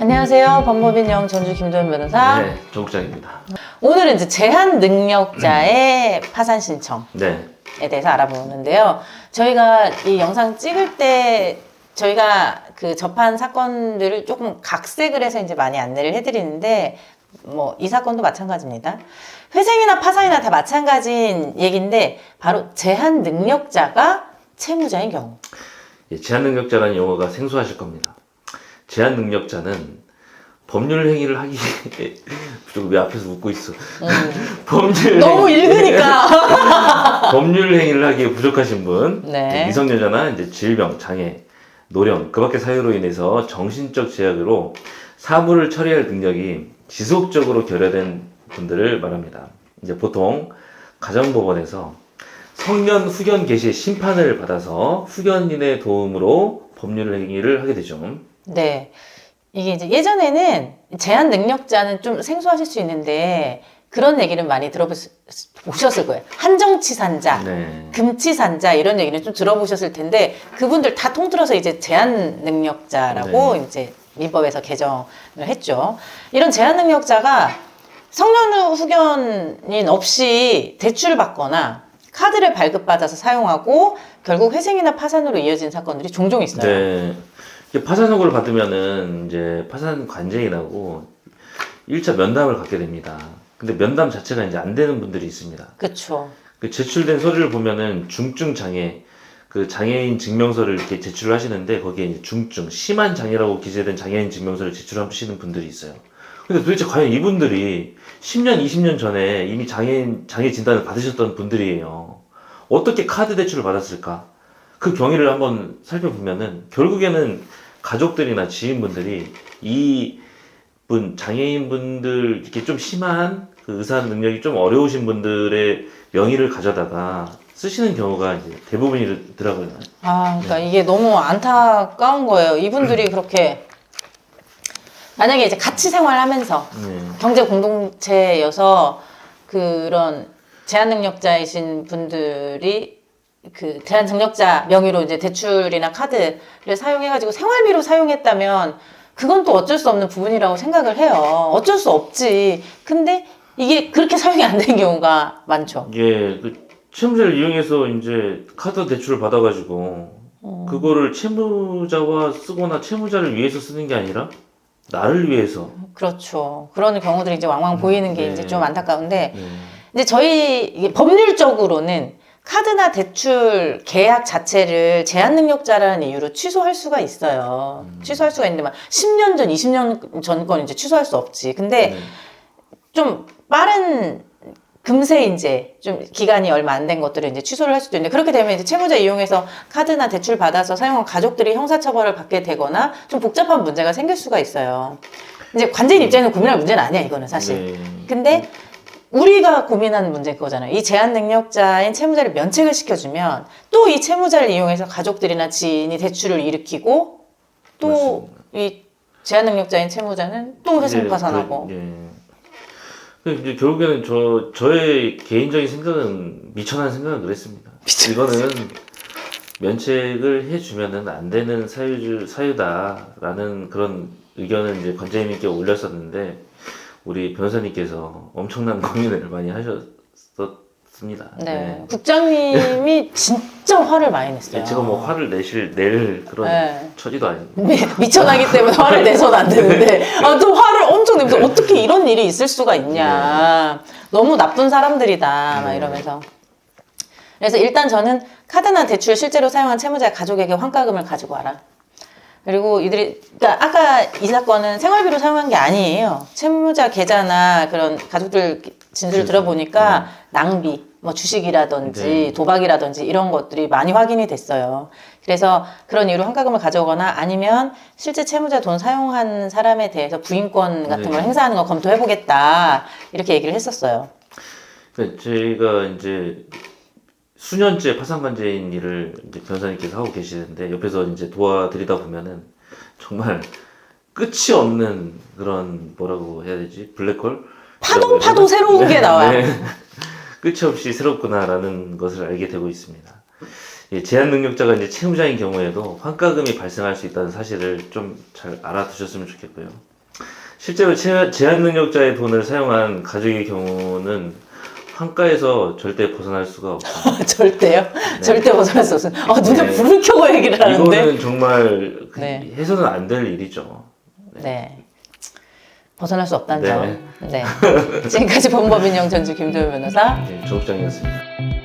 안녕하세요. 법무빈 영전주 김도현 변호사. 네, 조국장입니다. 오늘은 이제 제한 능력자의 파산 신청에 네, 대해서 알아보는데요. 저희가 이 영상 찍을 때 저희가 그 접한 사건들을 조금 각색을 해서 이제 많이 안내를 해드리는데 뭐 이 사건도 마찬가지입니다. 회생이나 파산이나 다 마찬가지인 얘기인데 바로 제한 능력자가 채무자인 경우. 예, 제한 능력자라는 용어가 생소하실 겁니다. 제한 능력자는 법률 행위를 하기 왜 앞에서 웃고 있어? 법률 너무 읽으니까. 법률 행위를 하기에 부족하신 분, 네. 미성년자나 이제 질병, 장애, 노령, 그 밖의 사유로 인해서 정신적 제약으로 사무를 처리할 능력이 지속적으로 결여된 분들을 말합니다. 이제 보통 가정법원에서 성년 후견 개시의 심판을 받아서 후견인의 도움으로 법률 행위를 하게 되죠. 네. 이게 이제 예전에는 제한 능력자는 좀 생소하실 수 있는데 그런 얘기는 많이 들어보셨을 거예요. 한정치산자, 네. 금치산자 이런 얘기는 좀 들어보셨을 텐데 그분들 다 통틀어서 이제 제한 능력자라고 이제 민법에서 개정을 했죠. 이런 제한 능력자가 성년 후 후견인 없이 대출을 받거나 카드를 발급받아서 사용하고 결국 회생이나 파산으로 이어진 사건들이 종종 있어요. 네. 이게 파산 선고를 받으면은 이제 파산 관쟁이 나고 1차 면담을 갖게 됩니다. 근데 면담 자체가 이제 안 되는 분들이 있습니다. 그렇죠. 그 제출된 서류를 보면은 중증 장애, 그 장애인 증명서를 이렇게 제출을 하시는데 거기에 이제 중증, 심한 장애라고 기재된 장애인 증명서를 제출하시는 분들이 있어요. 근데 도대체 과연 이분들이 10년, 20년 전에 이미 장애 진단을 받으셨던 분들이에요. 어떻게 카드 대출을 받았을까? 그 경위를 한번 살펴보면은 결국에는 가족들이나 지인분들이 장애인분들 이렇게 좀 심한 그 의사 능력이 좀 어려우신 분들의 명의를 가져다가 쓰시는 경우가 이제 대부분이더라고요. 그러니까 이게 너무 안타까운 거예요. 이분들이 그렇게 만약에 이제 같이 생활하면서 경제 공동체여서 그런 제한 능력자이신 분들이 그 제한 능력자 명의로 이제 대출이나 카드를 사용해가지고 생활비로 사용했다면 그건 또 어쩔 수 없는 부분이라고 생각을 해요. 어쩔 수 없지. 근데 이게 그렇게 사용이 안 되는 경우가 많죠. 예, 그 채무자를 이용해서 이제 카드 대출을 받아가지고 그거를 채무자와 쓰거나 채무자를 위해서 쓰는 게 아니라 나를 위해서. 그렇죠. 그런 경우들이 이제 왕왕 보이는 게 네. 이제 좀 안타까운데 이제 저희 이게 법률적으로는 카드나 대출 계약 자체를 제한 능력자라는 이유로 취소할 수가 있어요. 취소할 수가 있는데 막 10년 전, 20년 전 건 이제 취소할 수 없지. 근데 좀 빠른 금세 이제 좀 기간이 얼마 안 된 것들을 이제 취소를 할 수도 있는데 그렇게 되면 이제 채무자 이용해서 카드나 대출 받아서 사용한 가족들이 형사처벌을 받게 되거나 좀 복잡한 문제가 생길 수가 있어요. 이제 관제인 입장에서 고민할 문제는 아니야, 이거는 사실. 근데 우리가 고민하는 문제인 거잖아요. 이 제한 능력자인 채무자를 면책을 시켜주면 또 이 채무자를 이용해서 가족들이나 지인이 대출을 일으키고 또 이 제한 능력자인 채무자는 또 회생 파산하고. 이제 결국에는 저의 개인적인 생각은 미천한 생각은 그랬습니다. 이거는 면책을 해주면은 안 되는 사유다라는 그런 의견을 이제 관장님께 올렸었는데 우리 변호사님께서 엄청난 고민을 많이 하셨었습니다. 네. 국장님이 진짜 화를 많이 냈어요. 제가 뭐 화를 낼 그런 처지도 아닙니다. 미쳐나기 때문에 화를 내서는 안 되는데 또 화를 엄청 내면서 어떻게 이런 일이 있을 수가 있냐. 너무 나쁜 사람들이다 막 이러면서. 그래서 일단 저는 카드나 대출 실제로 사용한 채무자의 가족에게 환가금을 가지고 와라. 그리고 이들이, 그러니까 아까 이 사건은 생활비로 사용한 게 아니에요. 채무자 계좌나 그런 가족들 진술을 들어보니까 낭비, 뭐 주식이라든지 도박이라든지 이런 것들이 많이 확인이 됐어요. 그래서 그런 이유로 환가금을 가져오거나 아니면 실제 채무자 돈 사용한 사람에 대해서 부인권 같은 걸 행사하는 거 검토해보겠다. 이렇게 얘기를 했었어요. 제가 이제 수년째 파산관제인 일을 이제 변호사님께서 하고 계시는데 옆에서 이제 도와드리다 보면은 정말 끝이 없는 그런 뭐라고 해야 되지? 블랙홀? 파도 새로운 게 나와요. 끝이 없이 새롭구나라는 것을 알게 되고 있습니다. 제한 능력자가 이제 채무자인 경우에도 환가금이 발생할 수 있다는 사실을 좀 잘 알아두셨으면 좋겠고요. 실제로 제한 능력자의 돈을 사용한 가족의 경우는 환가에서 절대 벗어날 수가 없어요. 절대요? 절대 벗어날 수 없어요. 눈에 네. 불을 켜고 얘기를 하는데. 이거는 정말 네. 해서는 안 될 일이죠. 네. 벗어날 수 없다는 네. 점. 네. 지금까지 법무법인영 전주 김도현 변호사. 네, 조국장이었습니다.